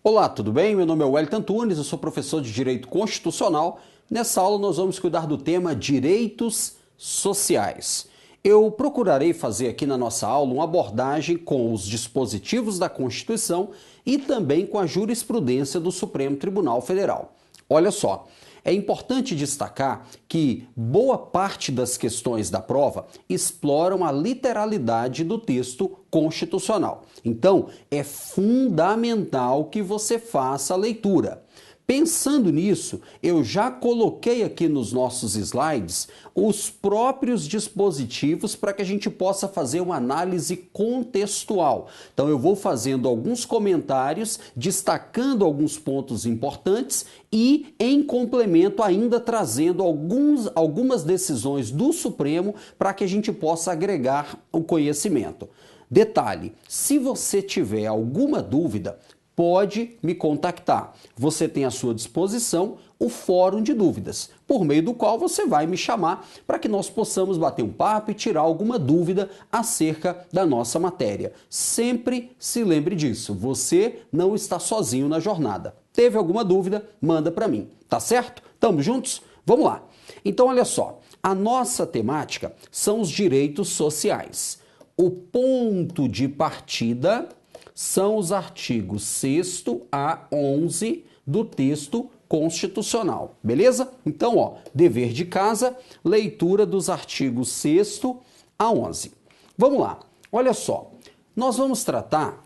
Olá, tudo bem? Meu nome é Wellington Antunes, eu sou professor de Direito Constitucional. Nessa aula nós vamos cuidar do tema Direitos Sociais. Eu procurarei fazer aqui na nossa aula uma abordagem com os dispositivos da Constituição e também com a jurisprudência do Supremo Tribunal Federal. Olha só, é importante destacar que boa parte das questões da prova exploram a literalidade do texto constitucional. Então, é fundamental que você faça a leitura. Pensando nisso, eu já coloquei aqui nos nossos slides os próprios dispositivos para que a gente possa fazer uma análise contextual. Então eu vou fazendo alguns comentários, destacando alguns pontos importantes e, em complemento, ainda trazendo algumas decisões do Supremo para que a gente possa agregar o conhecimento. Detalhe, se você tiver alguma dúvida, pode me contactar. Você tem à sua disposição o Fórum de Dúvidas, por meio do qual você vai me chamar para que nós possamos bater um papo e tirar alguma dúvida acerca da nossa matéria. Sempre se lembre disso, você não está sozinho na jornada. Teve alguma dúvida? Manda para mim, tá certo? Tamo juntos? Vamos lá. Então, olha só, a nossa temática são os direitos sociais. O ponto de partida são os artigos 6º a 11 do texto constitucional, beleza? Então, ó, dever de casa, leitura dos artigos 6º a 11. Vamos lá, olha só, nós vamos tratar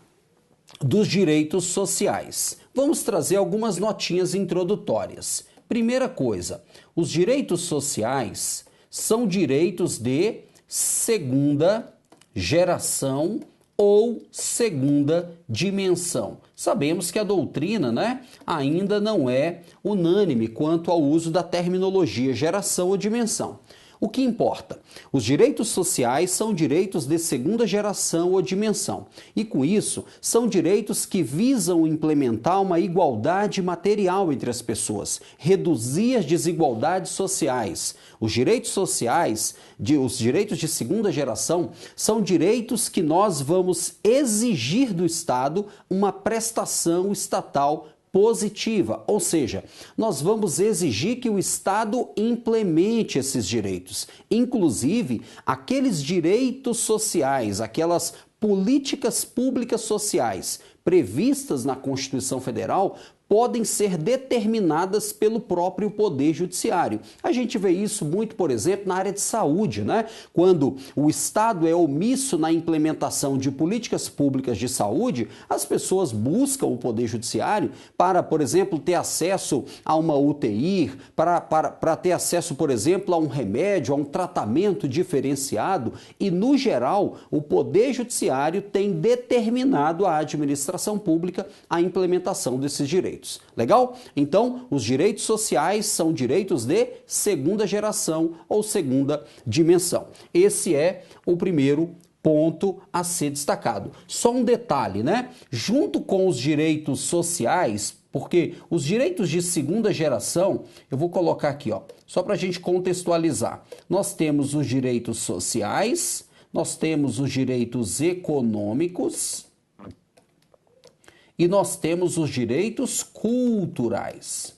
dos direitos sociais. Vamos trazer algumas notinhas introdutórias. Primeira coisa, os direitos sociais são direitos de segunda geração ou segunda dimensão. Sabemos que a doutrina, ainda não é unânime quanto ao uso da terminologia geração ou dimensão. O que importa? Os direitos sociais são direitos de segunda geração ou dimensão. E com isso, são direitos que visam implementar uma igualdade material entre as pessoas, reduzir as desigualdades sociais. Os direitos sociais, os direitos de segunda geração, são direitos que nós vamos exigir do Estado uma prestação estatal positiva, ou seja, nós vamos exigir que o Estado implemente esses direitos, inclusive aqueles direitos sociais, aquelas políticas públicas sociais previstas na Constituição Federal podem ser determinadas pelo próprio Poder Judiciário. A gente vê isso muito, por exemplo, na área de saúde, Quando o Estado é omisso na implementação de políticas públicas de saúde, as pessoas buscam o Poder Judiciário para, por exemplo, ter acesso a uma UTI, para ter acesso, por exemplo, a um remédio, a um tratamento diferenciado e, no geral, o Poder Judiciário tem determinado à administração pública a implementação desses direitos. Legal? Então, os direitos sociais são direitos de segunda geração ou segunda dimensão. Esse é o primeiro ponto a ser destacado. Só um detalhe, Junto com os direitos sociais, porque os direitos de segunda geração, eu vou colocar aqui, só para a gente contextualizar. Nós temos os direitos sociais, nós temos os direitos econômicos, e nós temos os direitos culturais.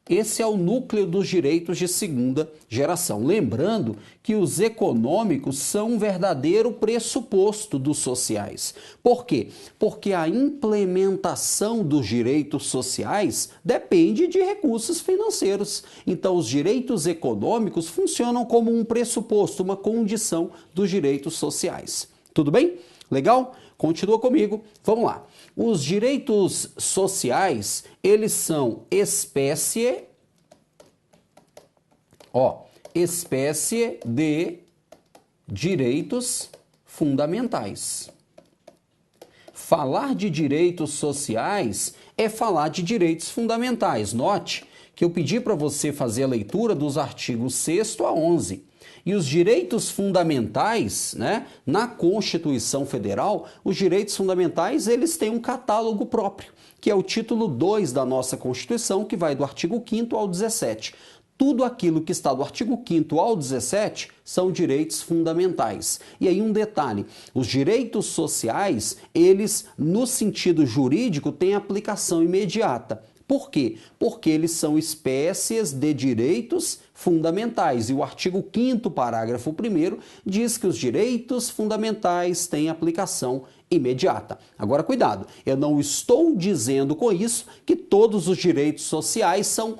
Esse é o núcleo dos direitos de segunda geração. Lembrando que os econômicos são um verdadeiro pressuposto dos sociais. Por quê? Porque a implementação dos direitos sociais depende de recursos financeiros. Então, os direitos econômicos funcionam como um pressuposto, uma condição dos direitos sociais. Tudo bem? Legal? Continua comigo. Vamos lá. Os direitos sociais, eles são espécie de direitos fundamentais. Falar de direitos sociais é falar de direitos fundamentais. Note que eu pedi para você fazer a leitura dos artigos 6º a 11. E os direitos fundamentais, na Constituição Federal, os direitos fundamentais, eles têm um catálogo próprio, que é o título 2 da nossa Constituição, que vai do artigo 5º ao 17. tudo aquilo que está do artigo 5º ao 17 são direitos fundamentais. E aí um detalhe, os direitos sociais, eles, no sentido jurídico, têm aplicação imediata. Por quê? Porque eles são espécies de direitos fundamentais. E o artigo 5º, parágrafo 1º, diz que os direitos fundamentais têm aplicação imediata. Agora, cuidado, eu não estou dizendo com isso que todos os direitos sociais são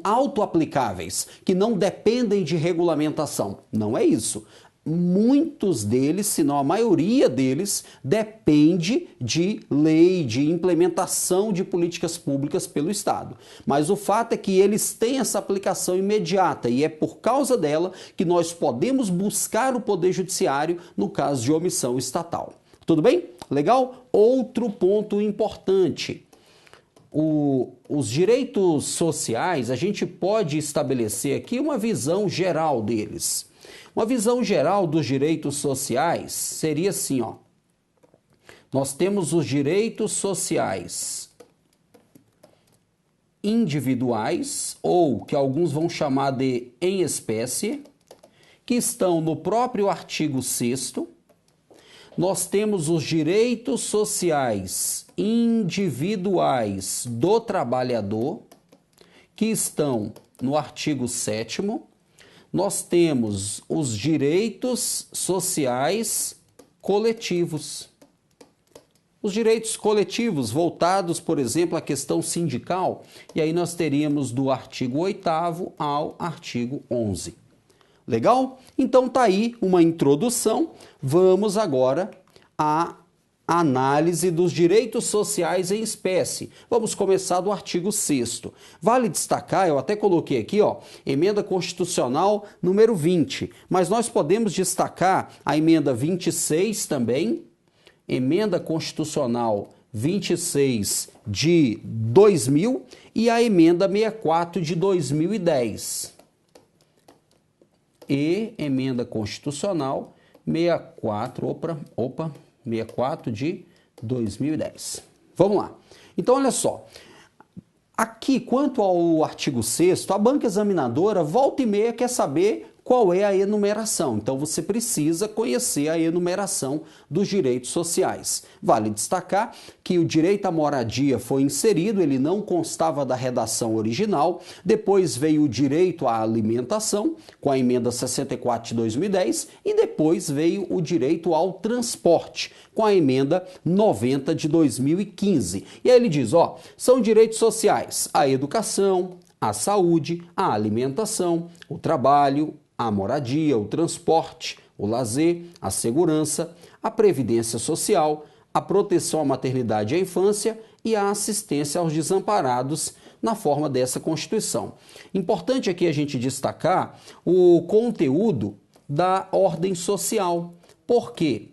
auto-aplicáveis, que não dependem de regulamentação. Não é isso. Muitos deles, se não a maioria deles, depende de lei, de implementação de políticas públicas pelo Estado. Mas o fato é que eles têm essa aplicação imediata e é por causa dela que nós podemos buscar o Poder Judiciário no caso de omissão estatal. Tudo bem? Legal? Outro ponto importante. Os direitos sociais, a gente pode estabelecer aqui uma visão geral deles. Uma visão geral dos direitos sociais seria assim, ó. Nós temos os direitos sociais individuais, ou que alguns vão chamar de em espécie, que estão no próprio artigo 6º. Nós temos os direitos sociais individuais do trabalhador, que estão no artigo 7º. Nós temos os direitos sociais coletivos. Os direitos coletivos voltados, por exemplo, à questão sindical, e aí nós teríamos do artigo 8º ao artigo 11º. Legal? Então tá aí uma introdução. Vamos agora à análise dos direitos sociais em espécie. Vamos começar do artigo 6º. Vale destacar, eu até coloquei aqui, ó, emenda constitucional número 20, mas nós podemos destacar a emenda 26 também, emenda constitucional 26 de 2000 e a emenda 64 de 2010. E emenda constitucional 64 de 2010. Vamos lá. Então, olha só. Aqui, quanto ao artigo 6º, a banca examinadora volta e meia quer saber qual é a enumeração. Então, você precisa conhecer a enumeração dos direitos sociais. Vale destacar que o direito à moradia foi inserido, ele não constava da redação original. Depois veio o direito à alimentação, com a emenda 64 de 2010, e depois veio o direito ao transporte, com a emenda 90 de 2015. E aí ele diz, ó, são direitos sociais a educação, a saúde, a alimentação, o trabalho, a moradia, o transporte, o lazer, a segurança, a previdência social, a proteção à maternidade e à infância e a assistência aos desamparados na forma dessa Constituição. Importante aqui a gente destacar o conteúdo da ordem social. Por quê?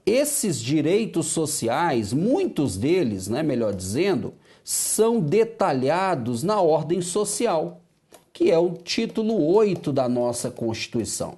Esses direitos sociais, muitos deles, né, melhor dizendo, são detalhados na ordem social, que é o título 8 da nossa Constituição.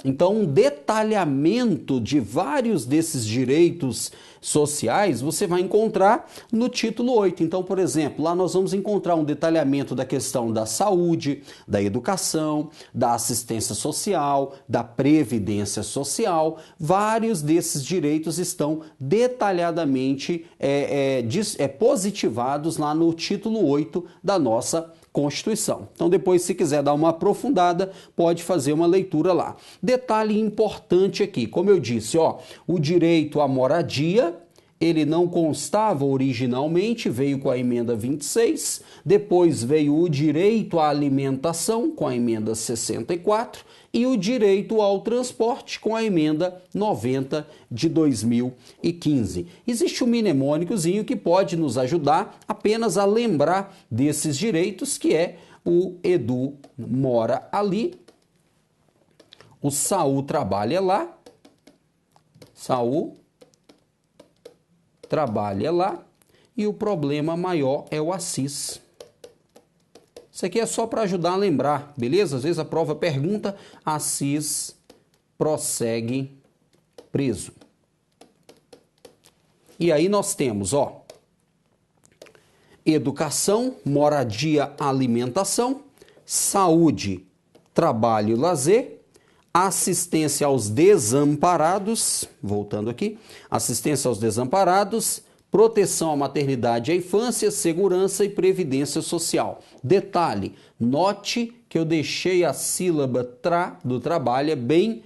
Então, um detalhamento de vários desses direitos sociais você vai encontrar no título 8. Então, por exemplo, lá nós vamos encontrar um detalhamento da questão da saúde, da educação, da assistência social, da previdência social. Vários desses direitos estão detalhadamente positivados lá no título 8 da nossa Constituição. Então, depois, se quiser dar uma aprofundada, pode fazer uma leitura lá. Detalhe importante aqui, como eu disse, ó, o direito à moradia, ele não constava originalmente, veio com a emenda 26, depois veio o direito à alimentação, com a emenda 64, e o direito ao transporte, com a emenda 90 de 2015. Existe um mnemônicozinho que pode nos ajudar apenas a lembrar desses direitos, que é o Edu mora ali, o Saul trabalha lá, Saul trabalha lá, e o problema maior é o Assis. Isso aqui é só para ajudar a lembrar, beleza? Às vezes a prova pergunta, Assis prossegue preso. E aí nós temos, ó, educação, moradia, alimentação, saúde, trabalho e lazer, assistência aos desamparados, voltando aqui, assistência aos desamparados, proteção à maternidade e à infância, segurança e previdência social. Detalhe, note que eu deixei a sílaba tra do trabalho bem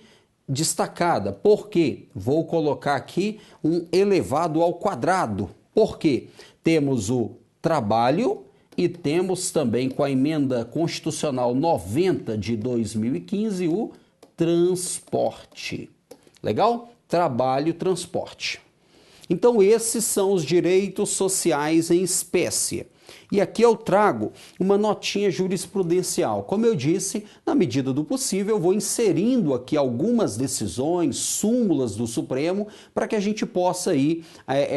destacada. Por quê? Vou colocar aqui um elevado ao quadrado. Por quê? Temos o trabalho e temos também, com a emenda constitucional 90 de 2015, o transporte. Legal? Trabalho, transporte. Então, esses são os direitos sociais em espécie. E aqui eu trago uma notinha jurisprudencial. Como eu disse, na medida do possível, eu vou inserindo aqui algumas decisões, súmulas do Supremo, para que a gente possa ir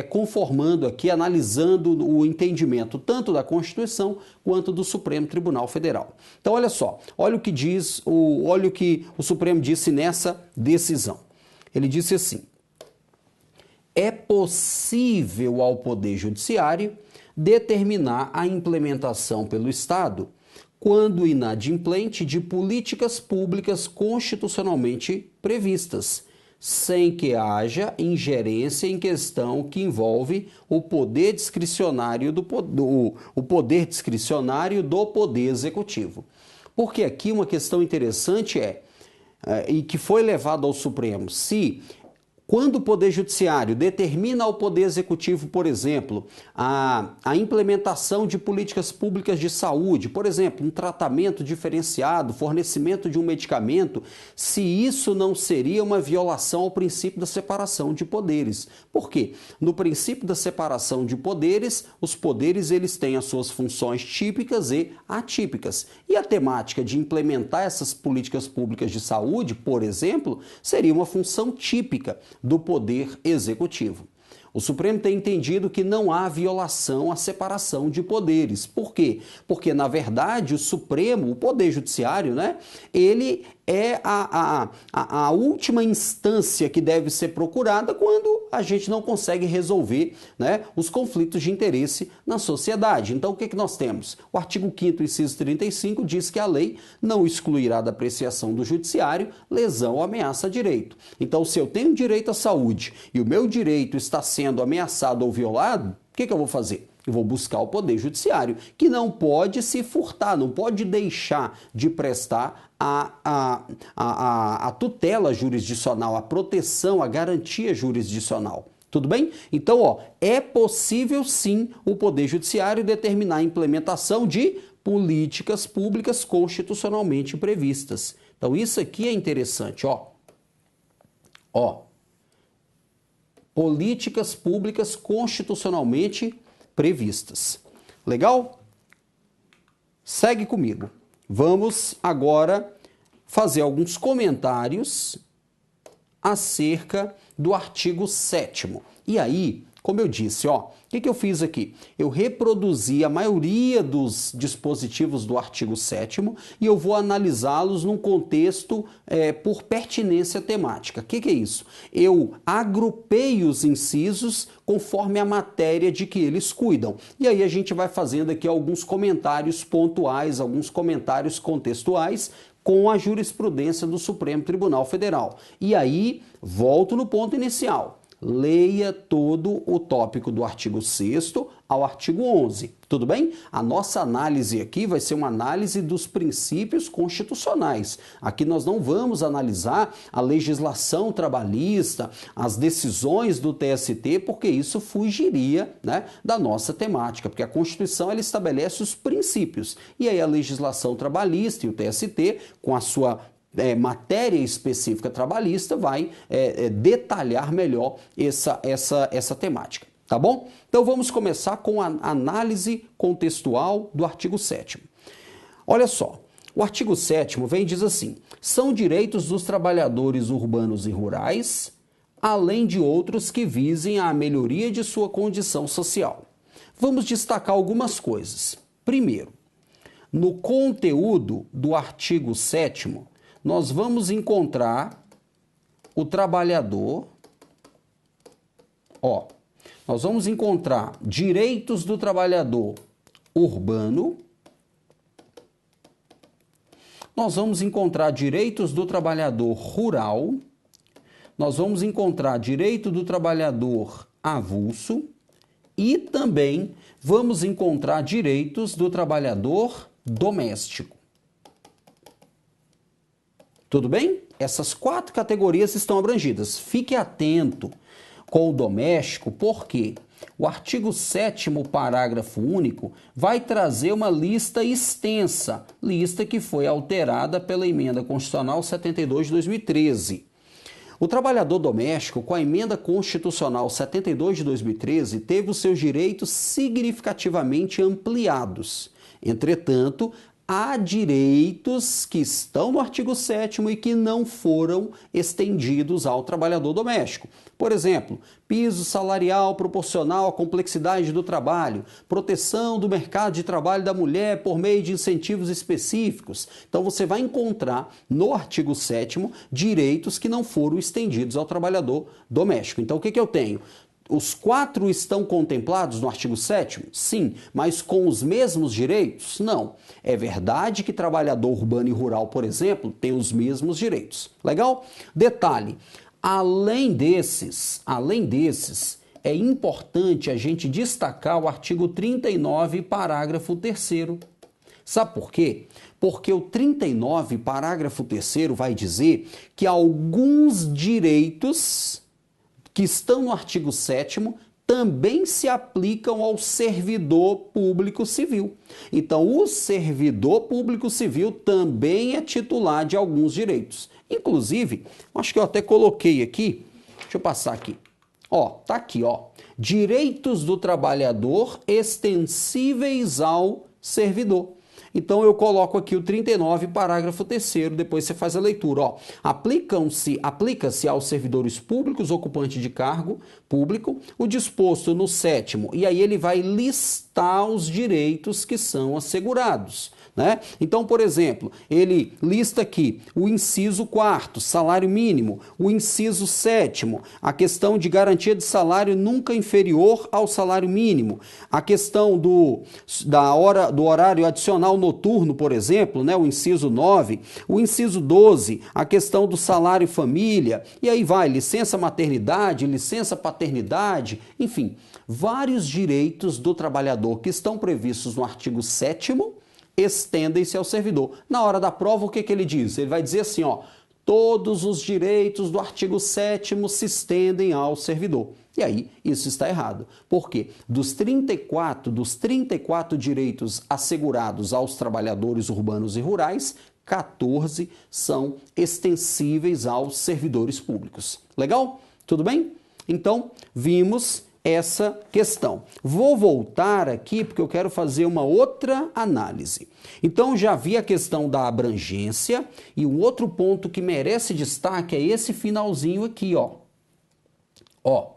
conformando aqui, analisando o entendimento tanto da Constituição quanto do Supremo Tribunal Federal. Então, olha só, olha o que diz, olha o que o Supremo disse nessa decisão. Ele disse assim: é possível ao Poder Judiciário determinar a implementação pelo Estado, quando inadimplente, de políticas públicas constitucionalmente previstas, sem que haja ingerência em questão que envolve o poder discricionário do poder executivo. Porque aqui uma questão interessante e que foi levada ao Supremo, quando o Poder Judiciário determina ao Poder Executivo, por exemplo, a implementação de políticas públicas de saúde, por exemplo, um tratamento diferenciado, fornecimento de um medicamento, se isso não seria uma violação ao princípio da separação de poderes. Por quê? No princípio da separação de poderes, os poderes eles têm as suas funções típicas e atípicas. E a temática de implementar essas políticas públicas de saúde, por exemplo, seria uma função típica do Poder Executivo. O Supremo tem entendido que não há violação à separação de poderes. Por quê? Porque, na verdade, o Supremo, o Poder Judiciário, ele é a última instância que deve ser procurada quando a gente não consegue resolver os conflitos de interesse na sociedade. Então, o que nós temos? O artigo 5º, inciso 35, diz que a lei não excluirá da apreciação do judiciário lesão ou ameaça a direito. Então, se eu tenho direito à saúde e o meu direito está sendo ameaçado ou violado, o que eu vou fazer? Eu vou buscar o Poder Judiciário, que não pode se furtar, não pode deixar de prestar a tutela jurisdicional, a proteção, a garantia jurisdicional. Tudo bem? Então, é possível sim o Poder Judiciário determinar a implementação de políticas públicas constitucionalmente previstas. Então, isso aqui é interessante, políticas públicas constitucionalmente previstas. Legal? Segue comigo. Vamos agora fazer alguns comentários acerca do artigo 7º. E aí, como eu disse, o que eu fiz aqui? Eu reproduzi a maioria dos dispositivos do artigo 7º e eu vou analisá-los num contexto por pertinência temática. O que é isso? Eu agrupei os incisos conforme a matéria de que eles cuidam. E aí a gente vai fazendo aqui alguns comentários pontuais, alguns comentários contextuais com a jurisprudência do Supremo Tribunal Federal. E aí, volto no ponto inicial. Leia todo o tópico do artigo 6º ao artigo 11, tudo bem? A nossa análise aqui vai ser uma análise dos princípios constitucionais. Aqui nós não vamos analisar a legislação trabalhista, as decisões do TST, porque isso fugiria da nossa temática, porque a Constituição ela estabelece os princípios. E aí a legislação trabalhista e o TST, com a sua matéria específica trabalhista, vai detalhar melhor essa temática, tá bom? Então vamos começar com a análise contextual do artigo 7º. Olha só, o artigo 7º vem e diz assim: são direitos dos trabalhadores urbanos e rurais, além de outros que visem à melhoria de sua condição social. Vamos destacar algumas coisas. Primeiro, no conteúdo do artigo 7º, nós vamos encontrar o trabalhador, nós vamos encontrar direitos do trabalhador urbano, nós vamos encontrar direitos do trabalhador rural, nós vamos encontrar direito do trabalhador avulso e também vamos encontrar direitos do trabalhador doméstico. Tudo bem? Essas 4 categorias estão abrangidas. Fique atento com o doméstico, porque o artigo 7º, parágrafo único, vai trazer uma lista extensa, lista que foi alterada pela Emenda Constitucional 72 de 2013. O trabalhador doméstico, com a Emenda Constitucional 72 de 2013, teve os seus direitos significativamente ampliados. Entretanto, há direitos que estão no artigo 7º e que não foram estendidos ao trabalhador doméstico. Por exemplo, piso salarial proporcional à complexidade do trabalho, proteção do mercado de trabalho da mulher por meio de incentivos específicos. Então, você vai encontrar no artigo 7º direitos que não foram estendidos ao trabalhador doméstico. Então, o que eu tenho? Os 4 estão contemplados no artigo 7º? Sim, mas com os mesmos direitos? Não. É verdade que trabalhador urbano e rural, por exemplo, tem os mesmos direitos. Legal? Detalhe, além desses, é importante a gente destacar o artigo 39, parágrafo 3º. Sabe por quê? Porque o 39, parágrafo 3º vai dizer que alguns direitos que estão no artigo 7º também se aplicam ao servidor público civil. Então, o servidor público civil também é titular de alguns direitos. Inclusive, acho que eu até coloquei aqui, deixa eu passar aqui. Ó, tá aqui, ó. Direitos do trabalhador extensíveis ao servidor. Então, eu coloco aqui o 39, parágrafo 3º, depois você faz a leitura. Ó, aplica-se aos servidores públicos ocupantes de cargo público o disposto no 7º, e aí ele vai listar os direitos que são assegurados. Né? Então, por exemplo, ele lista aqui o inciso 4º, salário mínimo, o inciso 7º, a questão de garantia de salário nunca inferior ao salário mínimo, a questão do horário adicional noturno, por exemplo, né? O inciso 9, o inciso 12, a questão do salário família, e aí vai, licença maternidade, licença paternidade, enfim, vários direitos do trabalhador que estão previstos no artigo 7º, estendem-se ao servidor. Na hora da prova, o que ele diz? Ele vai dizer assim, ó, todos os direitos do artigo 7º se estendem ao servidor. E aí, isso está errado. Por quê? Dos 34 direitos assegurados aos trabalhadores urbanos e rurais, 14 são extensíveis aos servidores públicos. Legal? Tudo bem? Então, vimos essa questão. Vou voltar aqui porque eu quero fazer uma outra análise. Então, já vi a questão da abrangência e o outro ponto que merece destaque é esse finalzinho aqui, ó. Ó,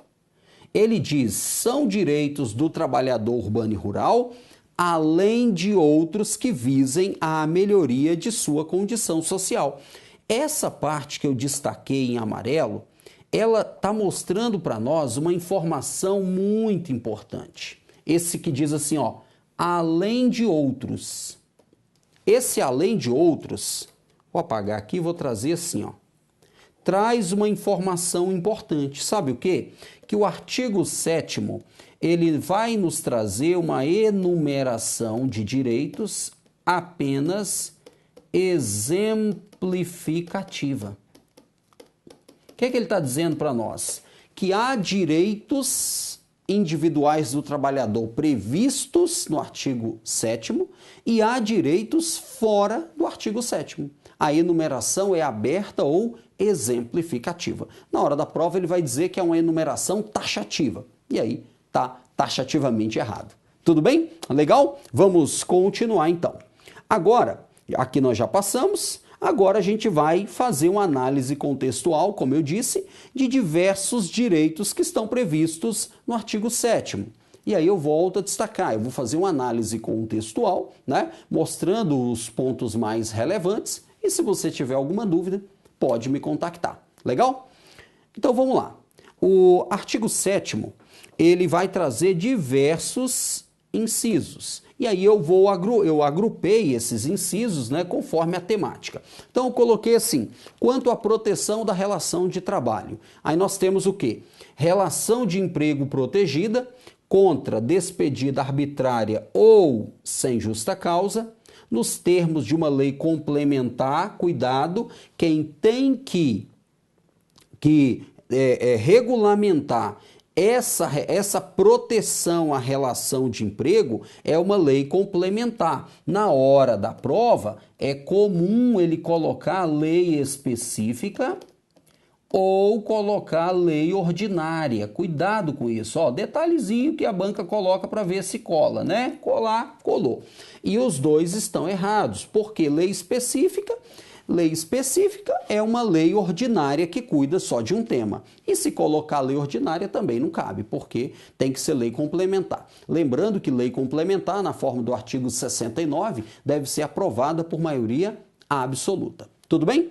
ele diz, são direitos do trabalhador urbano e rural, além de outros que visem a melhoria de sua condição social. Essa parte que eu destaquei em amarelo, ela está mostrando para nós uma informação muito importante. Esse que diz assim, ó, além de outros. Esse além de outros, vou apagar aqui e vou trazer assim, ó. Traz uma informação importante. Sabe o quê? Que o artigo 7º, ele vai nos trazer uma enumeração de direitos apenas exemplificativa. O que ele está dizendo para nós? Que há direitos individuais do trabalhador previstos no artigo 7º e há direitos fora do artigo 7º. A enumeração é aberta ou exemplificativa. Na hora da prova ele vai dizer que é uma enumeração taxativa. E aí está taxativamente errado. Tudo bem? Legal? Vamos continuar então. Agora, aqui nós já passamos. Agora a gente vai fazer uma análise contextual, como eu disse, de diversos direitos que estão previstos no artigo 7º. E aí eu volto a destacar, eu vou fazer uma análise contextual, né, mostrando os pontos mais relevantes, e se você tiver alguma dúvida, pode me contactar. Legal? Então vamos lá. O artigo 7º, ele vai trazer diversos incisos. E aí eu agrupei esses incisos, né, conforme a temática. Então eu coloquei assim, quanto à proteção da relação de trabalho. Aí nós temos o quê? Relação de emprego protegida contra despedida arbitrária ou sem justa causa, nos termos de uma lei complementar, cuidado, quem tem que regulamentar essa proteção à relação de emprego é uma lei complementar. Na hora da prova, é comum ele colocar lei específica ou colocar lei ordinária. Cuidado com isso. Ó, detalhezinho que a banca coloca para ver se cola, né? Colar, colou. E os dois estão errados, porque lei específica é uma lei ordinária que cuida só de um tema. E se colocar lei ordinária também não cabe, porque tem que ser lei complementar. Lembrando que lei complementar, na forma do artigo 69, deve ser aprovada por maioria absoluta. Tudo bem?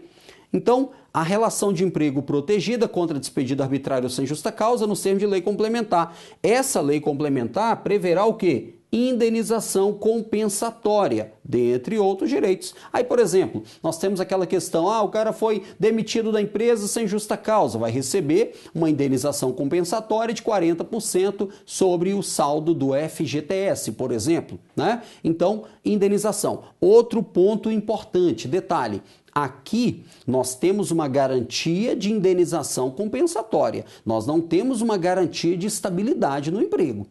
Então, a relação de emprego protegida contra despedida arbitrária ou sem justa causa nos termos de lei complementar. Essa lei complementar preverá o quê? Indenização compensatória, dentre outros direitos. Aí, por exemplo, nós temos aquela questão, o cara foi demitido da empresa sem justa causa, vai receber uma indenização compensatória de 40% sobre o saldo do FGTS, por exemplo, né? Então, indenização. Outro ponto importante, detalhe, aqui nós temos uma garantia de indenização compensatória, nós não temos uma garantia de estabilidade no emprego.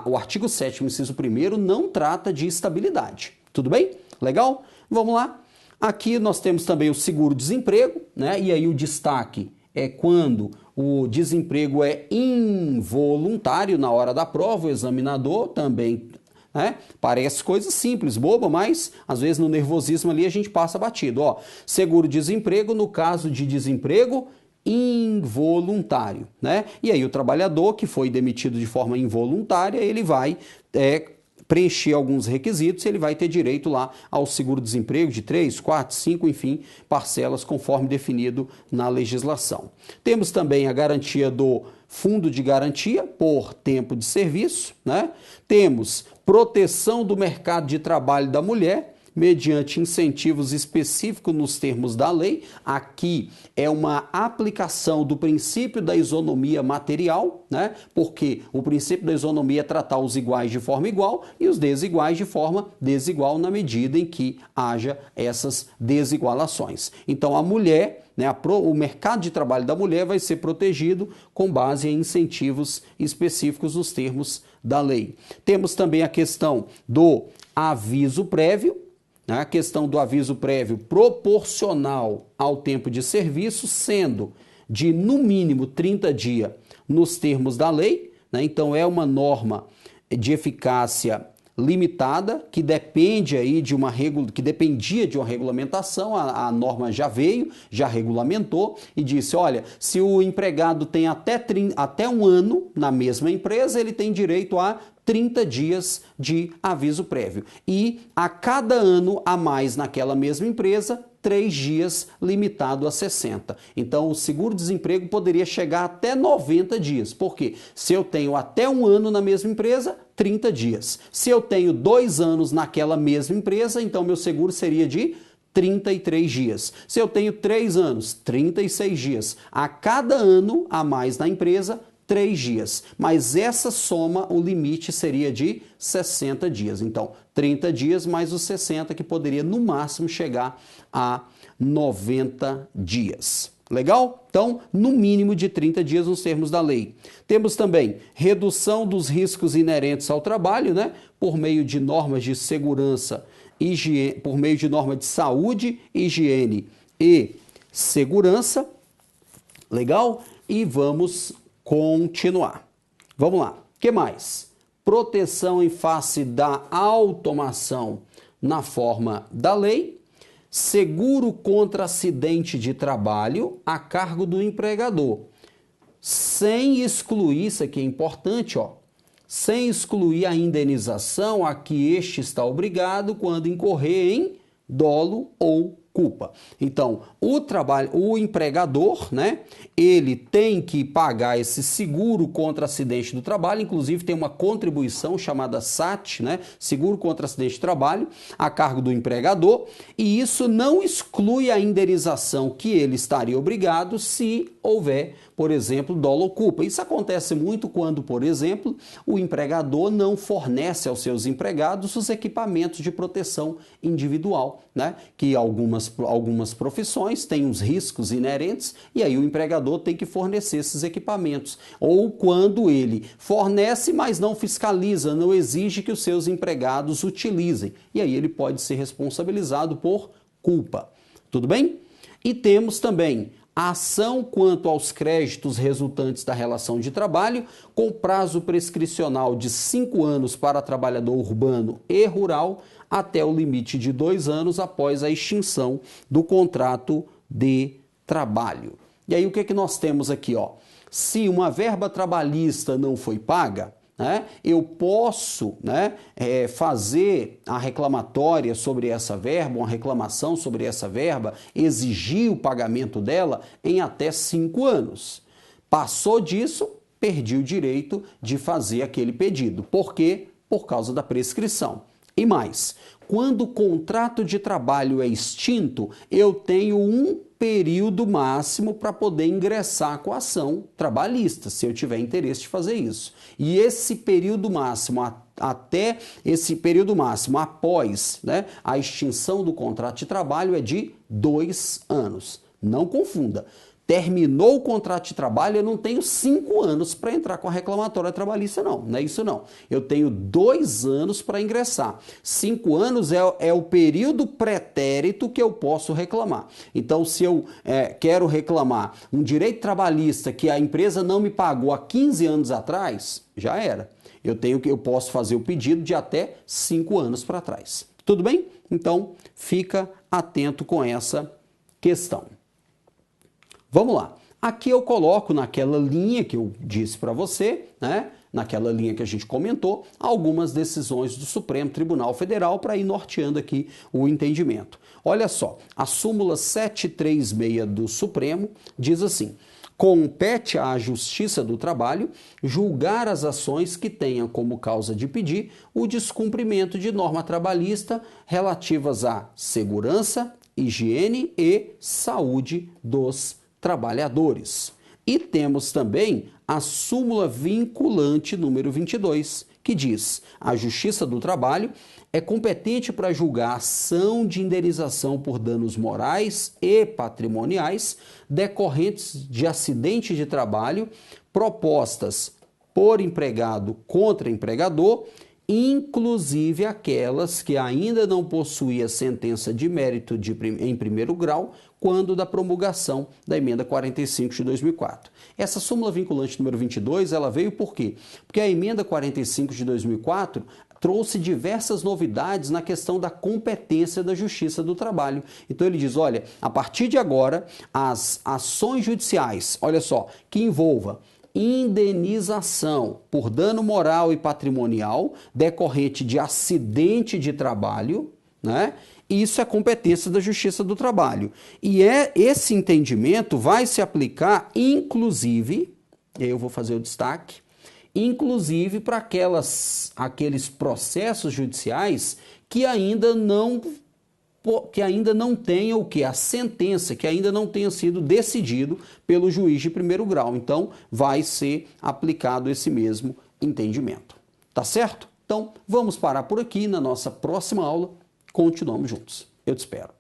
O artigo 7º, inciso 1º, não trata de estabilidade. Tudo bem? Legal? Vamos lá. Aqui nós temos também o seguro-desemprego, né? E aí o destaque é quando o desemprego é involuntário na hora da prova, o examinador também, né? Parece coisa simples, boba, mas às vezes no nervosismo ali a gente passa batido. Ó, seguro-desemprego no caso de desemprego involuntário, né? E aí o trabalhador que foi demitido de forma involuntária, ele vai preencher alguns requisitos, ele vai ter direito lá ao seguro-desemprego de 3, 4, 5, enfim, parcelas conforme definido na legislação. Temos também a garantia do fundo de garantia por tempo de serviço, né? Temos proteção do mercado de trabalho da mulher, mediante incentivos específicos nos termos da lei. Aqui é uma aplicação do princípio da isonomia material, né? Porque o princípio da isonomia é tratar os iguais de forma igual e os desiguais de forma desigual na medida em que haja essas desigualações. Então a mulher, né, o mercado de trabalho da mulher vai ser protegido com base em incentivos específicos nos termos da lei. Temos também a questão do aviso prévio, a questão do aviso prévio proporcional ao tempo de serviço, sendo de no mínimo 30 dias nos termos da lei, né? Então é uma norma de eficácia limitada que depende aí que dependia de uma regulamentação. A norma já veio, já regulamentou e disse, olha, se o empregado tem até um ano na mesma empresa, ele tem direito a 30 dias de aviso prévio. E a cada ano a mais naquela mesma empresa, 3 dias limitado a 60. Então, o seguro-desemprego poderia chegar até 90 dias. Por quê? Se eu tenho até um ano na mesma empresa, 30 dias. Se eu tenho 2 anos naquela mesma empresa, então meu seguro seria de 33 dias. Se eu tenho 3 anos, 36 dias. A cada ano a mais na empresa, 3 dias, mas essa soma, o limite seria de 60 dias. Então, 30 dias mais os 60, que poderia no máximo chegar a 90 dias. Legal? Então, no mínimo de 30 dias nos termos da lei. Temos também redução dos riscos inerentes ao trabalho, né? Por meio de normas de segurança, por meio de normas de saúde, higiene e segurança. Legal? E vamos continuar. Vamos lá. O que mais? Proteção em face da automação na forma da lei. Seguro contra acidente de trabalho a cargo do empregador. Sem excluir, isso aqui é importante, ó. Sem excluir a indenização a que este está obrigado quando incorrer em dolo ou culpa. Então, o empregador, né, ele tem que pagar esse seguro contra acidente do trabalho, inclusive tem uma contribuição chamada SAT, né, seguro contra acidente de trabalho, a cargo do empregador, e isso não exclui a indenização que ele estaria obrigado se houver, por exemplo, dolo ou culpa. Isso acontece muito quando, por exemplo, o empregador não fornece aos seus empregados os equipamentos de proteção individual, né? Que algumas profissões têm uns riscos inerentes e aí o empregador tem que fornecer esses equipamentos. Ou quando ele fornece, mas não fiscaliza, não exige que os seus empregados utilizem. E aí ele pode ser responsabilizado por culpa. Tudo bem? E temos também a ação quanto aos créditos resultantes da relação de trabalho, com prazo prescricional de 5 anos para trabalhador urbano e rural, até o limite de 2 anos após a extinção do contrato de trabalho. E aí o que nós temos aqui, ó? Se uma verba trabalhista não foi paga, né, eu posso, né, fazer a reclamatória sobre essa verba, uma reclamação sobre essa verba, exigir o pagamento dela em até 5 anos. Passou disso, perdi o direito de fazer aquele pedido. Por quê? Por causa da prescrição. E mais, quando o contrato de trabalho é extinto, eu tenho um período máximo para poder ingressar com a ação trabalhista, se eu tiver interesse de fazer isso. E esse período máximo, até esse período máximo após, né, a extinção do contrato de trabalho é de 2 anos. Não confunda. Terminou o contrato de trabalho, eu não tenho 5 anos para entrar com a reclamatória trabalhista, não. Não é isso, não. Eu tenho 2 anos para ingressar. 5 anos é o período pretérito que eu posso reclamar. Então, se eu quero reclamar um direito trabalhista que a empresa não me pagou há 15 anos atrás, já era. Eu posso fazer o pedido de até 5 anos para trás. Tudo bem? Então, fica atento com essa questão. Vamos lá. Aqui eu coloco naquela linha que eu disse para você, né? Naquela linha que a gente comentou, algumas decisões do Supremo Tribunal Federal para ir norteando aqui o entendimento. Olha só, a súmula 736 do Supremo diz assim: compete à Justiça do Trabalho julgar as ações que tenham como causa de pedir o descumprimento de norma trabalhista relativas à segurança, higiene e saúde dos trabalhadores. E temos também a súmula vinculante número 22, que diz: a Justiça do Trabalho é competente para julgar a ação de indenização por danos morais e patrimoniais decorrentes de acidente de trabalho propostas por empregado contra empregador, inclusive aquelas que ainda não possuíam sentença de mérito em primeiro grau, quando da promulgação da emenda 45 de 2004. Essa súmula vinculante número 22, ela veio por quê? Porque a emenda 45 de 2004 trouxe diversas novidades na questão da competência da Justiça do Trabalho. Então ele diz, olha, a partir de agora, as ações judiciais, olha só, que envolva indenização por dano moral e patrimonial decorrente de acidente de trabalho, né? Isso é competência da Justiça do Trabalho. E esse entendimento vai se aplicar, inclusive, eu vou fazer o destaque, inclusive para aqueles processos judiciais que ainda não tenha o que? A sentença, que ainda não tenha sido decidido pelo juiz de primeiro grau. Então, vai ser aplicado esse mesmo entendimento. Tá certo? Então, vamos parar por aqui. Na nossa próxima aula, continuamos juntos. Eu te espero.